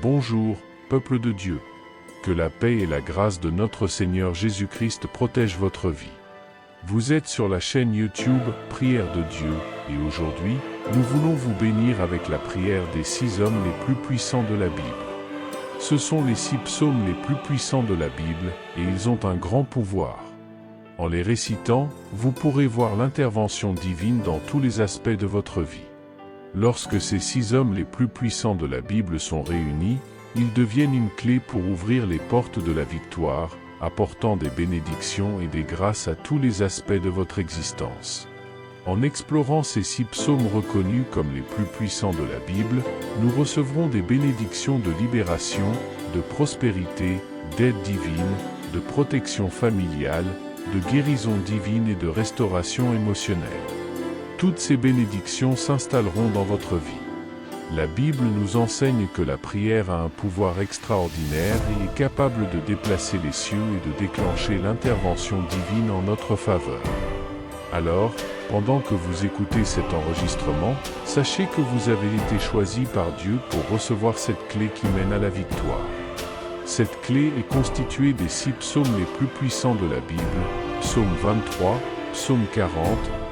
Bonjour, peuple de Dieu. Que la paix et la grâce de notre Seigneur Jésus-Christ protègent votre vie. Vous êtes sur la chaîne YouTube Prière de Dieu, et aujourd'hui, nous voulons vous bénir avec la prière des 6 hommes les plus puissants de la Bible. Ce sont les 6 psaumes les plus puissants de la Bible, et ils ont un grand pouvoir. En les récitant, vous pourrez voir l'intervention divine dans tous les aspects de votre vie. Lorsque ces 6 hommes les plus puissants de la Bible sont réunis, ils deviennent une clé pour ouvrir les portes de la victoire, apportant des bénédictions et des grâces à tous les aspects de votre existence. En explorant ces 6 psaumes reconnus comme les plus puissants de la Bible, nous recevrons des bénédictions de libération, de prospérité, d'aide divine, de protection familiale, de guérison divine et de restauration émotionnelle. Toutes ces bénédictions s'installeront dans votre vie. La Bible nous enseigne que la prière a un pouvoir extraordinaire et est capable de déplacer les cieux et de déclencher l'intervention divine en notre faveur. Alors, pendant que vous écoutez cet enregistrement, sachez que vous avez été choisi par Dieu pour recevoir cette clé qui mène à la victoire. Cette clé est constituée des 6 psaumes les plus puissants de la Bible, psaume 23, psaume 40,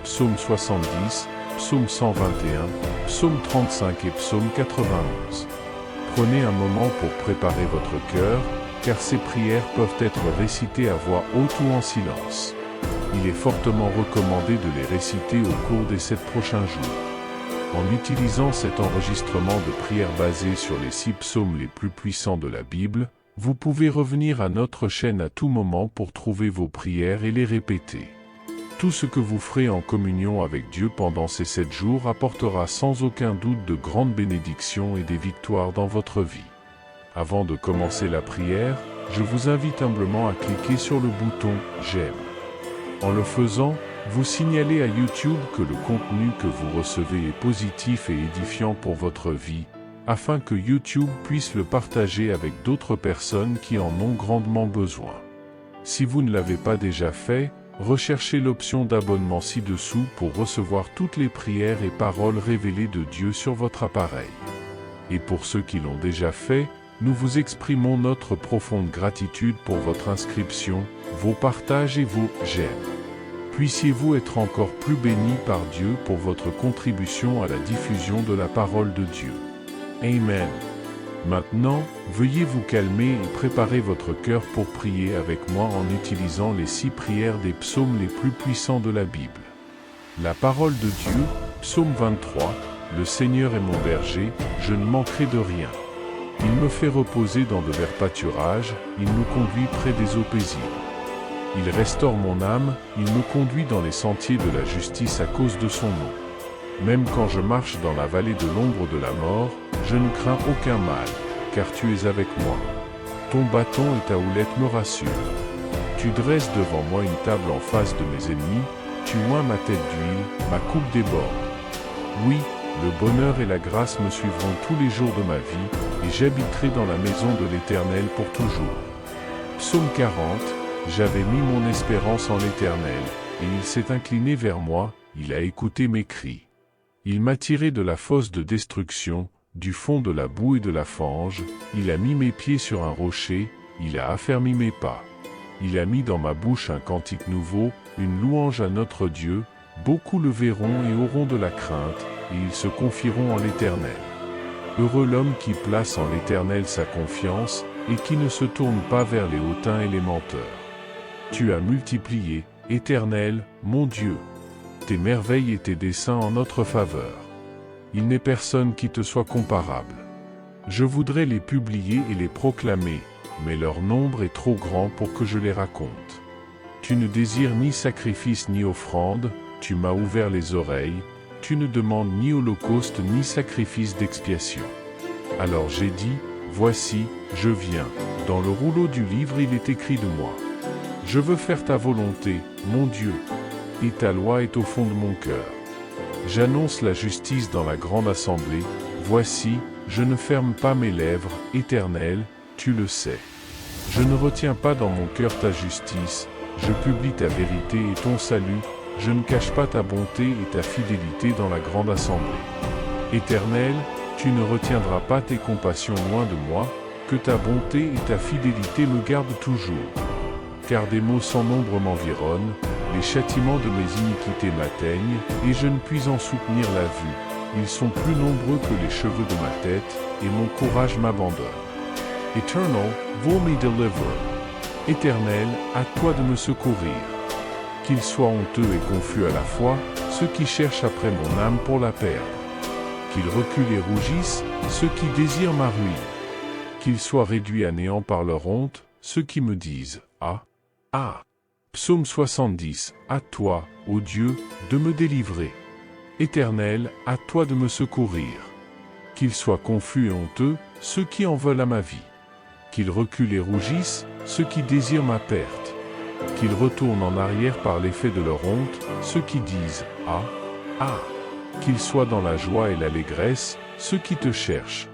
psaume 70, psaume 121, psaume 35 et psaume 91. Prenez un moment pour préparer votre cœur, car ces prières peuvent être récitées à voix haute ou en silence. Il est fortement recommandé de les réciter au cours des 7 prochains jours. En utilisant cet enregistrement de prière basé sur les 6 psaumes les plus puissants de la Bible, vous pouvez revenir à notre chaîne à tout moment pour trouver vos prières et les répéter. Tout ce que vous ferez en communion avec Dieu pendant ces 7 jours apportera sans aucun doute de grandes bénédictions et des victoires dans votre vie. Avant de commencer la prière, je vous invite humblement à cliquer sur le bouton « J'aime ». En le faisant, vous signalez à YouTube que le contenu que vous recevez est positif et édifiant pour votre vie, afin que YouTube puisse le partager avec d'autres personnes qui en ont grandement besoin. Si vous ne l'avez pas déjà fait, recherchez l'option d'abonnement ci-dessous pour recevoir toutes les prières et paroles révélées de Dieu sur votre appareil. Et pour ceux qui l'ont déjà fait, nous vous exprimons notre profonde gratitude pour votre inscription, vos partages et vos « j'aime ». Puissiez-vous être encore plus bénis par Dieu pour votre contribution à la diffusion de la parole de Dieu. Amen. Maintenant, veuillez vous calmer et préparer votre cœur pour prier avec moi en utilisant les 6 prières des psaumes les plus puissants de la Bible. La parole de Dieu, psaume 23, « Le Seigneur est mon berger, je ne manquerai de rien. Il me fait reposer dans de verts pâturages, il me conduit près des eaux paisibles. Il restaure mon âme, il me conduit dans les sentiers de la justice à cause de son nom. Même quand je marche dans la vallée de l'ombre de la mort, je ne crains aucun mal, car tu es avec moi. Ton bâton et ta houlette me rassurent. Tu dresses devant moi une table en face de mes ennemis, tu oins ma tête d'huile, ma coupe déborde. Oui, le bonheur et la grâce me suivront tous les jours de ma vie, et j'habiterai dans la maison de l'Éternel pour toujours. Psaume 40, j'avais mis mon espérance en l'Éternel, et il s'est incliné vers moi, il a écouté mes cris. Il m'a tiré de la fosse de destruction, du fond de la boue et de la fange, il a mis mes pieds sur un rocher, il a affermi mes pas. Il a mis dans ma bouche un cantique nouveau, une louange à notre Dieu, beaucoup le verront et auront de la crainte, et ils se confieront en l'Éternel. Heureux l'homme qui place en l'Éternel sa confiance, et qui ne se tourne pas vers les hautains et les menteurs. Tu as multiplié, Éternel, mon Dieu, tes merveilles et tes desseins en notre faveur. Il n'est personne qui te soit comparable. Je voudrais les publier et les proclamer, mais leur nombre est trop grand pour que je les raconte. Tu ne désires ni sacrifice ni offrande, tu m'as ouvert les oreilles, tu ne demandes ni holocauste ni sacrifice d'expiation. Alors j'ai dit, voici, je viens. Dans le rouleau du livre il est écrit de moi. Je veux faire ta volonté, mon Dieu, et ta loi est au fond de mon cœur. J'annonce la justice dans la grande assemblée, voici, je ne ferme pas mes lèvres, Éternel, tu le sais. Je ne retiens pas dans mon cœur ta justice, je publie ta vérité et ton salut, je ne cache pas ta bonté et ta fidélité dans la grande assemblée. Éternel, Tu ne retiendras pas tes compassions loin de moi, que ta bonté et ta fidélité me gardent toujours. Car des maux sans nombre m'environnent, les châtiments de mes iniquités m'atteignent, et je ne puis en soutenir la vue. Ils sont plus nombreux que les cheveux de ma tête, et mon courage m'abandonne. Eternal, vous me deliver. Éternel, à toi de me secourir. Qu'ils soient honteux et confus à la fois, ceux qui cherchent après mon âme pour la perdre. Qu'ils reculent et rougissent, ceux qui désirent ma ruine. Qu'ils soient réduits à néant par leur honte, ceux qui me disent « Ah, ah !» Psaume 70. À toi, ô Dieu, de me délivrer. Éternel, à toi de me secourir. Qu'ils soient confus et honteux, ceux qui en veulent à ma vie. Qu'ils reculent et rougissent, ceux qui désirent ma perte. Qu'ils retournent en arrière par l'effet de leur honte, ceux qui disent « Ah, ah !» Qu'ils soient dans la joie et l'allégresse, ceux qui te cherchent.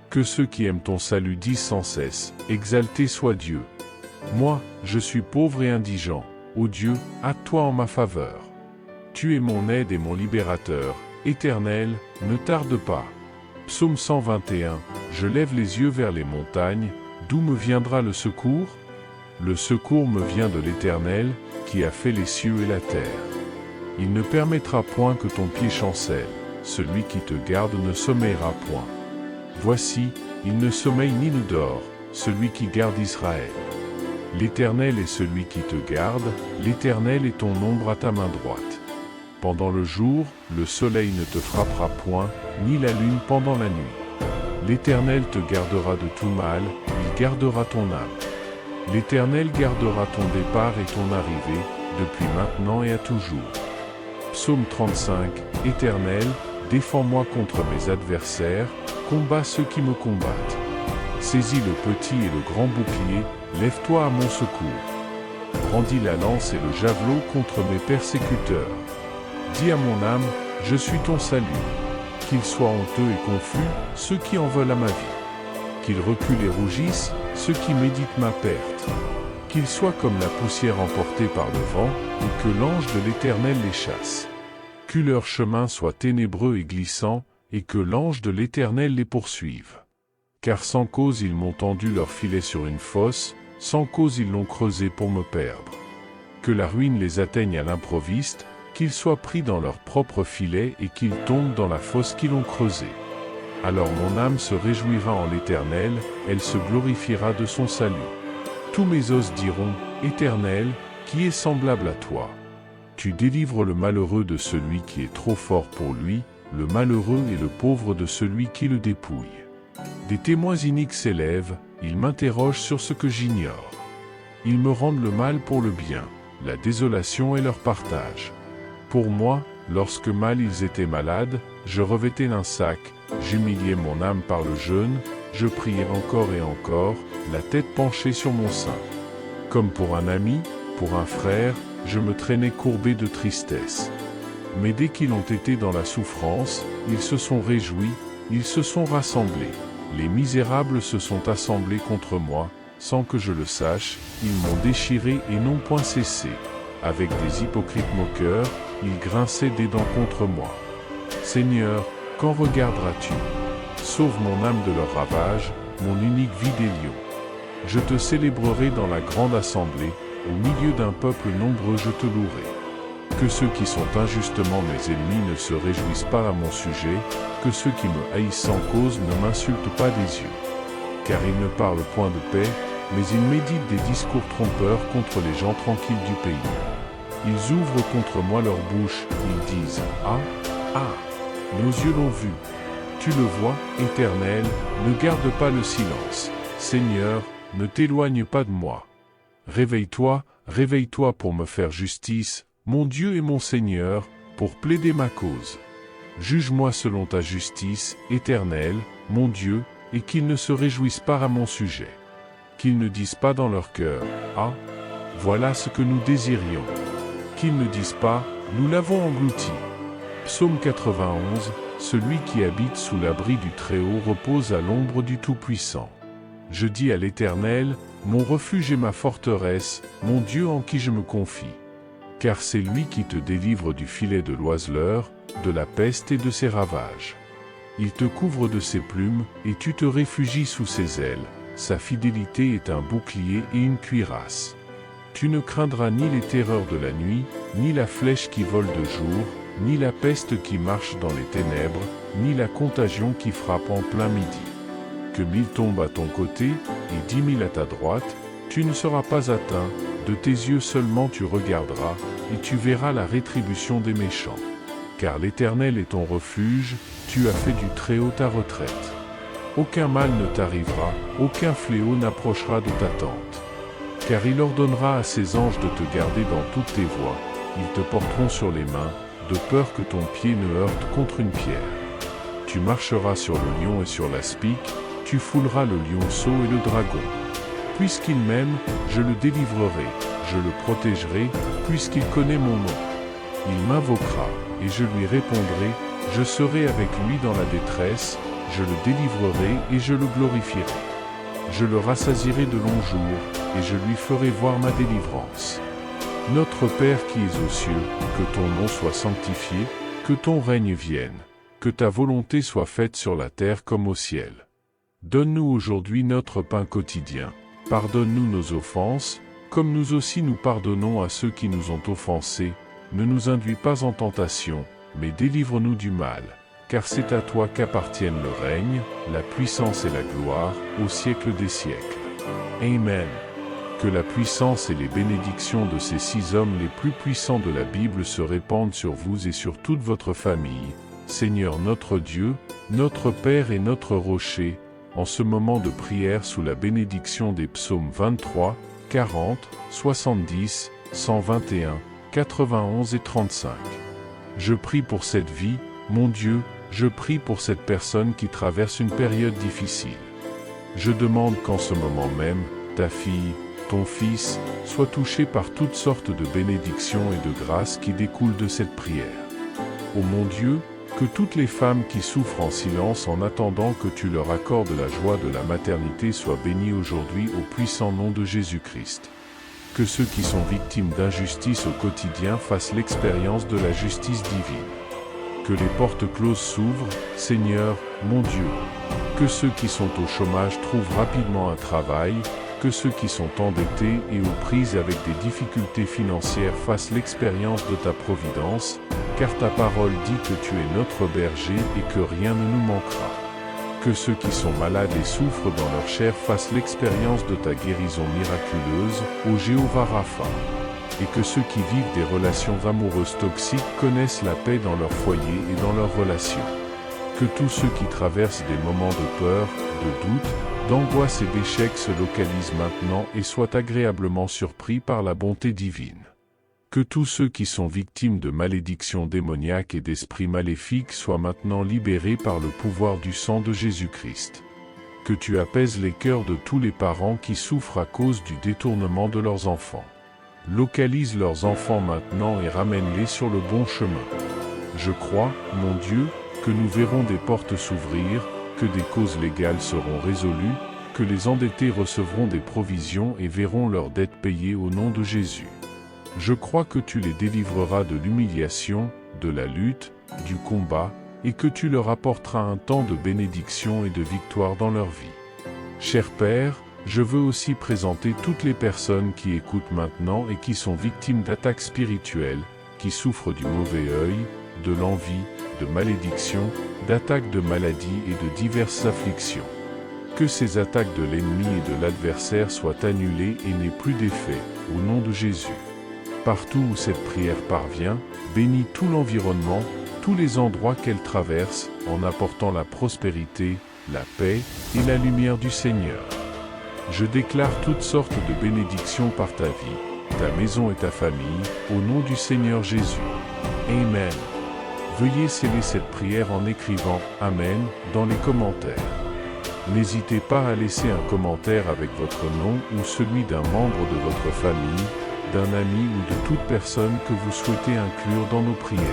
Que ceux qui aiment ton salut disent sans cesse « Exalté soit Dieu !» Moi, je suis pauvre et indigent. Ô Dieu, à toi en ma faveur. Tu es mon aide et mon libérateur. Éternel, ne tarde pas. Psaume 121. Je lève les yeux vers les montagnes. D'où me viendra le secours? Le secours me vient de l'Éternel, qui a fait les cieux et la terre. Il ne permettra point que ton pied chancelle. Celui qui te garde ne sommeillera point. Voici, il ne sommeille ni ne dort, celui qui garde Israël. L'Éternel est celui qui te garde, l'Éternel est ton ombre à ta main droite. Pendant le jour, le soleil ne te frappera point, ni la lune pendant la nuit. L'Éternel te gardera de tout mal, il gardera ton âme. L'Éternel gardera ton départ et ton arrivée, depuis maintenant et à toujours. Psaume 35. Éternel, défends-moi contre mes adversaires, combats ceux qui me combattent. Saisis le petit et le grand bouclier, lève-toi à mon secours. Brandis la lance et le javelot contre mes persécuteurs. Dis à mon âme, je suis ton salut. Qu'ils soient honteux et confus, ceux qui en veulent à ma vie. Qu'ils reculent et rougissent, ceux qui méditent ma perte. Qu'ils soient comme la poussière emportée par le vent, et que l'ange de l'Éternel les chasse. Que leur chemin soit ténébreux et glissant, et que l'ange de l'Éternel les poursuive. Car sans cause ils m'ont tendu leur filet sur une fosse, sans cause ils l'ont creusé pour me perdre. Que la ruine les atteigne à l'improviste, qu'ils soient pris dans leur propre filet et qu'ils tombent dans la fosse qu'ils ont creusée. Alors mon âme se réjouira en l'Éternel, elle se glorifiera de son salut. Tous mes os diront, Éternel, qui est semblable à toi? Tu délivres le malheureux de celui qui est trop fort pour lui, le malheureux et le pauvre de celui qui le dépouille. Des témoins iniques s'élèvent, ils m'interrogent sur ce que j'ignore. Ils me rendent le mal pour le bien, la désolation est leur partage. Pour moi, lorsque mal ils étaient malades, je revêtais un sac, j'humiliais mon âme par le jeûne, je priais encore et encore, la tête penchée sur mon sein. Comme pour un ami, pour un frère, je me traînais courbé de tristesse. Mais dès qu'ils ont été dans la souffrance, ils se sont réjouis, ils se sont rassemblés. Les misérables se sont assemblés contre moi, sans que je le sache, ils m'ont déchiré et n'ont point cessé. Avec des hypocrites moqueurs, ils grinçaient des dents contre moi. Seigneur, quand regarderas-tu? Sauve mon âme de leur ravage, mon unique vie des lions. Je te célébrerai dans la grande assemblée, au milieu d'un peuple nombreux je te louerai. Que ceux qui sont injustement mes ennemis ne se réjouissent pas à mon sujet, que ceux qui me haïssent sans cause ne m'insultent pas des yeux. Car ils ne parlent point de paix, mais ils méditent des discours trompeurs contre les gens tranquilles du pays. Ils ouvrent contre moi leur bouche, ils disent « Ah, ah, nos yeux l'ont vu ». Tu le vois, Éternel, ne garde pas le silence. Seigneur, ne t'éloigne pas de moi. Réveille-toi, réveille-toi pour me faire justice, mon Dieu et mon Seigneur, pour plaider ma cause. Juge-moi selon ta justice, Éternel, mon Dieu, et qu'ils ne se réjouissent pas à mon sujet. Qu'ils ne disent pas dans leur cœur, « Ah, voilà ce que nous désirions ». Qu'ils ne disent pas, « Nous l'avons englouti ». Psaume 91, celui qui habite sous l'abri du Très-Haut repose à l'ombre du Tout-Puissant. Je dis à l'Éternel, mon refuge et ma forteresse, mon Dieu en qui je me confie. Car c'est lui qui te délivre du filet de l'oiseleur, de la peste et de ses ravages. Il te couvre de ses plumes, et tu te réfugies sous ses ailes. Sa fidélité est un bouclier et une cuirasse. Tu ne craindras ni les terreurs de la nuit, ni la flèche qui vole de jour, ni la peste qui marche dans les ténèbres, ni la contagion qui frappe en plein midi. Que 1000 tombent à ton côté, et 10 000 à ta droite, tu ne seras pas atteint, de tes yeux seulement tu regarderas, et tu verras la rétribution des méchants. Car l'Éternel est ton refuge, tu as fait du Très-Haut ta retraite. Aucun mal ne t'arrivera, aucun fléau n'approchera de ta tente. Car il ordonnera à ses anges de te garder dans toutes tes voies, ils te porteront sur les mains, de peur que ton pied ne heurte contre une pierre. Tu marcheras sur le lion et sur l'aspic, tu fouleras le lionceau et le dragon. Puisqu'il m'aime, je le délivrerai, je le protégerai, puisqu'il connaît mon nom. Il m'invoquera, et je lui répondrai, je serai avec lui dans la détresse, je le délivrerai et je le glorifierai. Je le rassasierai de longs jours, et je lui ferai voir ma délivrance. Notre Père qui es aux cieux, que ton nom soit sanctifié, que ton règne vienne, que ta volonté soit faite sur la terre comme au ciel. Donne-nous aujourd'hui notre pain quotidien. Pardonne-nous nos offenses, comme nous aussi nous pardonnons à ceux qui nous ont offensés. Ne nous induis pas en tentation, mais délivre-nous du mal. Car c'est à toi qu'appartiennent le règne, la puissance et la gloire, au siècle des siècles. Amen. Que la puissance et les bénédictions de ces 6 hommes les plus puissants de la Bible se répandent sur vous et sur toute votre famille, Seigneur notre Dieu, notre Père et notre Rocher, en ce moment de prière sous la bénédiction des psaumes 23, 40, 70, 121, 91 et 35. Je prie pour cette vie, mon Dieu, je prie pour cette personne qui traverse une période difficile. Je demande qu'en ce moment même, ta fille, ton fils, soit touché par toutes sortes de bénédictions et de grâces qui découlent de cette prière. Ô mon Dieu, que toutes les femmes qui souffrent en silence en attendant que tu leur accordes la joie de la maternité soient bénies aujourd'hui au puissant nom de Jésus-Christ. Que ceux qui sont victimes d'injustice au quotidien fassent l'expérience de la justice divine. Que les portes closes s'ouvrent, Seigneur, mon Dieu. Que ceux qui sont au chômage trouvent rapidement un travail, que ceux qui sont endettés et aux prises avec des difficultés financières fassent l'expérience de ta providence, car ta parole dit que tu es notre berger et que rien ne nous manquera. Que ceux qui sont malades et souffrent dans leur chair fassent l'expérience de ta guérison miraculeuse, ô Jéhovah Rapha. Et que ceux qui vivent des relations amoureuses toxiques connaissent la paix dans leur foyer et dans leurs relations. Que tous ceux qui traversent des moments de peur, de doute, d'angoisse et d'échec se localisent maintenant et soient agréablement surpris par la bonté divine. Que tous ceux qui sont victimes de malédictions démoniaques et d'esprits maléfiques soient maintenant libérés par le pouvoir du sang de Jésus-Christ. Que tu apaises les cœurs de tous les parents qui souffrent à cause du détournement de leurs enfants. Localise leurs enfants maintenant et ramène-les sur le bon chemin. Je crois, mon Dieu, que nous verrons des portes s'ouvrir, que des causes légales seront résolues, que les endettés recevront des provisions et verront leurs dettes payées au nom de Jésus. Je crois que tu les délivreras de l'humiliation, de la lutte, du combat, et que tu leur apporteras un temps de bénédiction et de victoire dans leur vie. Cher Père, je veux aussi présenter toutes les personnes qui écoutent maintenant et qui sont victimes d'attaques spirituelles, qui souffrent du mauvais œil, de l'envie, de malédiction, d'attaques de maladies et de diverses afflictions. Que ces attaques de l'ennemi et de l'adversaire soient annulées et n'aient plus d'effet, au nom de Jésus. Partout où cette prière parvient, bénis tout l'environnement, tous les endroits qu'elle traverse, en apportant la prospérité, la paix et la lumière du Seigneur. Je déclare toutes sortes de bénédictions par ta vie, ta maison et ta famille, au nom du Seigneur Jésus. Amen. Veuillez sceller cette prière en écrivant « Amen » dans les commentaires. N'hésitez pas à laisser un commentaire avec votre nom ou celui d'un membre de votre famille, d'un ami ou de toute personne que vous souhaitez inclure dans nos prières.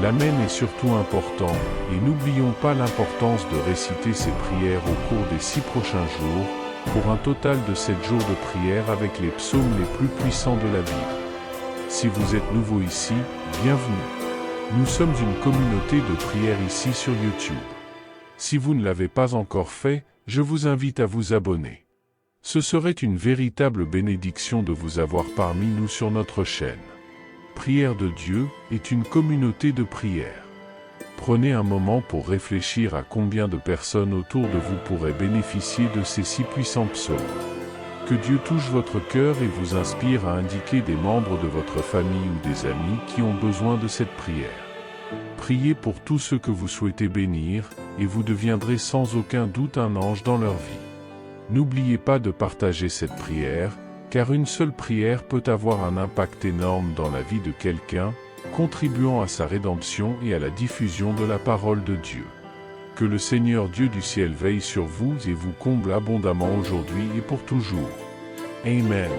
L'Amen est surtout important, et n'oublions pas l'importance de réciter ces prières au cours des 6 prochains jours, pour un total de 7 jours de prière avec les psaumes les plus puissants de la Bible. Si vous êtes nouveau ici, bienvenue. Nous sommes une communauté de prière ici sur YouTube. Si vous ne l'avez pas encore fait, je vous invite à vous abonner. Ce serait une véritable bénédiction de vous avoir parmi nous sur notre chaîne. Prière de Dieu est une communauté de prière. Prenez un moment pour réfléchir à combien de personnes autour de vous pourraient bénéficier de ces si puissants psaumes. Que Dieu touche votre cœur et vous inspire à indiquer des membres de votre famille ou des amis qui ont besoin de cette prière. Priez pour tous ceux que vous souhaitez bénir, et vous deviendrez sans aucun doute un ange dans leur vie. N'oubliez pas de partager cette prière, car une seule prière peut avoir un impact énorme dans la vie de quelqu'un, contribuant à sa rédemption et à la diffusion de la parole de Dieu. Que le Seigneur Dieu du ciel veille sur vous et vous comble abondamment aujourd'hui et pour toujours. Amen.